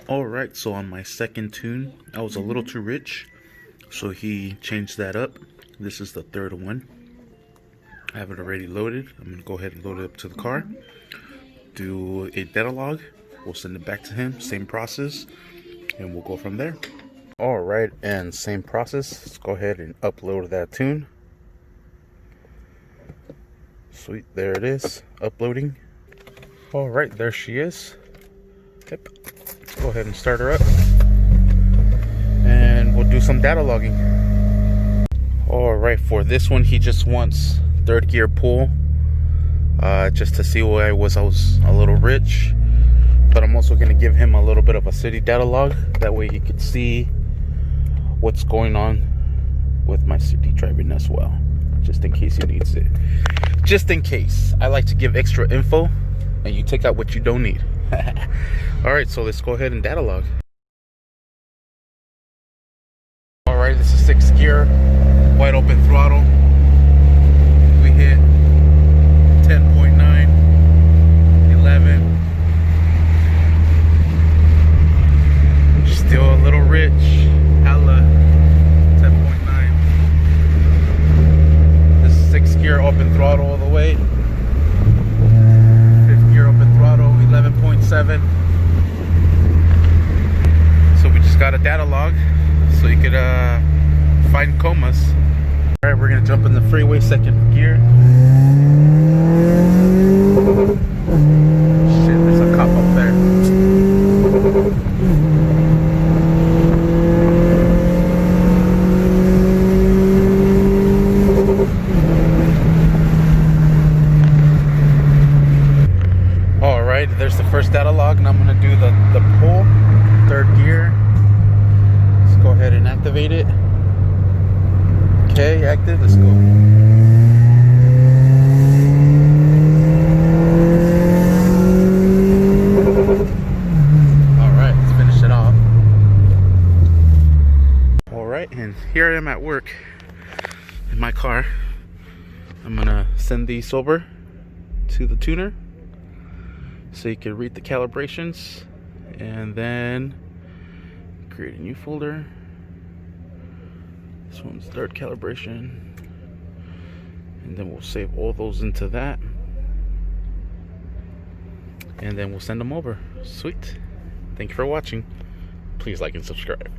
Alright, so on my second tune, I was a little too rich, so he changed that up. This is the third one. I have it already loaded. I'm going to go ahead and load it up to the car. Do a data log. We'll send it back to him. Same process. And we'll go from there. Alright, and same process. Let's go ahead and upload that tune. Sweet, there it is. Uploading. Alright, there she is. Yep. Let's go ahead and start her up. And we'll do some data logging. Alright, for this one, he just wants third gear pull. Just to see where I was a little rich. But I'm also going to give him a little bit of a city data log. That way he could see what's going on with my city driving as well. Just in case he needs it. Just in case. I like to give extra info. And you take out what you don't need. Alright, so let's go ahead and data log. Alright, this is 6th gear. Wide open throttle. We hit 10.9, 11. Still a little rich. Hella 10.9. This is 6th gear open throttle all the way. 5th gear open throttle 11.7. So we just got a data log so you could find comas. Alright, we're gonna jump in the freeway 2nd gear. Shit, there's a cop up there. Alright, there's the first data log, and I'm gonna do the pull, 3rd gear. Let's go ahead and activate it. Okay, active, let's go. Alright, let's finish it off. Alright, and here I am at work in my car. I'm gonna send these over to the tuner so you can read the calibrations and then create a new folder. This one's 3rd calibration, and then we'll save all those into that, and then we'll send them over. Sweet. Thank you for watching. Please like and subscribe.